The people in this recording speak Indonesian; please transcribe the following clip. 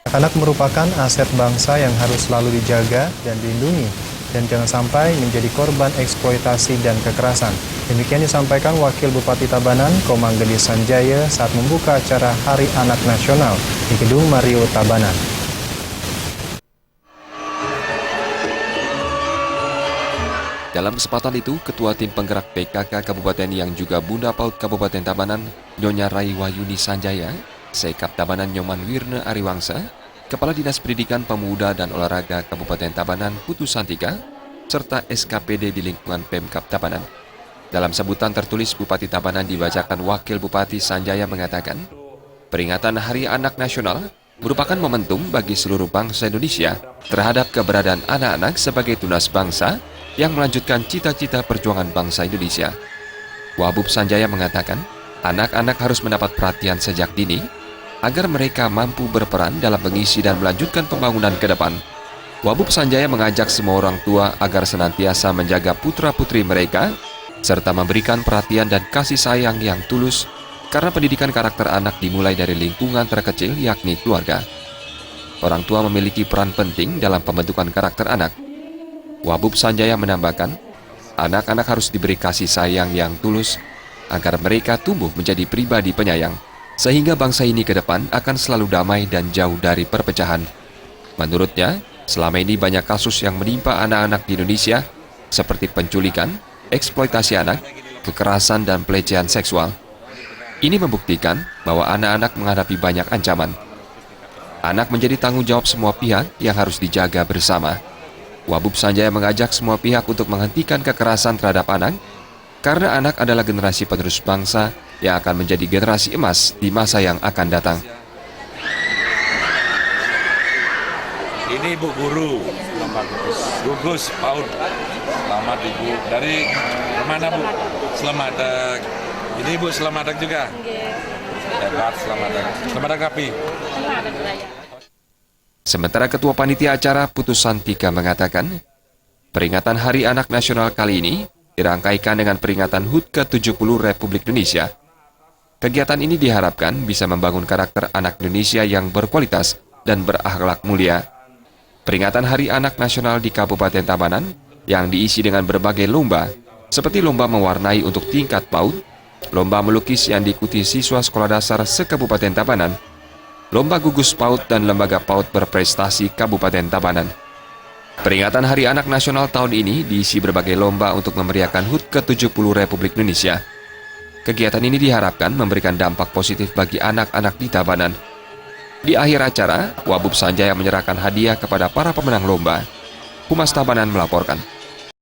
Anak merupakan aset bangsa yang harus selalu dijaga dan dilindungi, dan jangan sampai menjadi korban eksploitasi dan kekerasan. Demikian disampaikan Wakil Bupati Tabanan, Komang Gede Sanjaya saat membuka acara Hari Anak Nasional di Gedung Mario Tabanan. Dalam kesempatan itu, Ketua Tim Penggerak PKK Kabupaten yang juga Bunda PAUD Kabupaten Tabanan, Nyonya Rai Wahyuni Sanjaya, Sekap Tabanan Nyoman Wirne Ariwangsa, Kepala Dinas Pendidikan Pemuda dan Olahraga Kabupaten Tabanan Putu Santika, serta SKPD di lingkungan Pemkab Tabanan. Dalam sebutan tertulis Bupati Tabanan dibacakan Wakil Bupati Sanjaya mengatakan, peringatan Hari Anak Nasional merupakan momentum bagi seluruh bangsa Indonesia terhadap keberadaan anak-anak sebagai tunas bangsa yang melanjutkan cita-cita perjuangan bangsa Indonesia. Wabub Sanjaya mengatakan, anak-anak harus mendapat perhatian sejak dini agar mereka mampu berperan dalam mengisi dan melanjutkan pembangunan ke depan. Wabub Sanjaya mengajak semua orang tua agar senantiasa menjaga putra-putri mereka serta memberikan perhatian dan kasih sayang yang tulus karena pendidikan karakter anak dimulai dari lingkungan terkecil yakni keluarga. Orang tua memiliki peran penting dalam pembentukan karakter anak. Wabub Sanjaya menambahkan, anak-anak harus diberi kasih sayang yang tulus agar mereka tumbuh menjadi pribadi penyayang, sehingga bangsa ini ke depan akan selalu damai dan jauh dari perpecahan. Menurutnya, selama ini banyak kasus yang menimpa anak-anak di Indonesia, seperti penculikan, eksploitasi anak, kekerasan, dan pelecehan seksual. Ini membuktikan bahwa anak-anak menghadapi banyak ancaman. Anak menjadi tanggung jawab semua pihak yang harus dijaga bersama. Wabub Sanjaya mengajak semua pihak untuk menghentikan kekerasan terhadap anak, karena anak adalah generasi penerus bangsa yang akan menjadi generasi emas di masa yang akan datang. Ini Ibu Guru, Gugus PAUD. Selamat Ibu. Dari mana Bu? Selamadak. Ini Ibu Selamadak juga? Hebat, Selamadak. Selamadak Api. Sementara Ketua Panitia Acara Putu Santika mengatakan, peringatan Hari Anak Nasional kali ini dirangkaikan dengan peringatan HUT ke-70 Republik Indonesia. Kegiatan ini diharapkan bisa membangun karakter anak Indonesia yang berkualitas dan berakhlak mulia. Peringatan Hari Anak Nasional di Kabupaten Tabanan yang diisi dengan berbagai lomba, seperti lomba mewarnai untuk tingkat PAUD, lomba melukis yang diikuti siswa sekolah dasar se-Kabupaten Tabanan, lomba gugus PAUD dan lembaga PAUD berprestasi Kabupaten Tabanan. Peringatan Hari Anak Nasional tahun ini diisi berbagai lomba untuk memeriahkan HUT ke-70 Republik Indonesia. Kegiatan ini diharapkan memberikan dampak positif bagi anak-anak di Tabanan. Di akhir acara, Wabub Sanjaya menyerahkan hadiah kepada para pemenang lomba. Humas Tabanan melaporkan.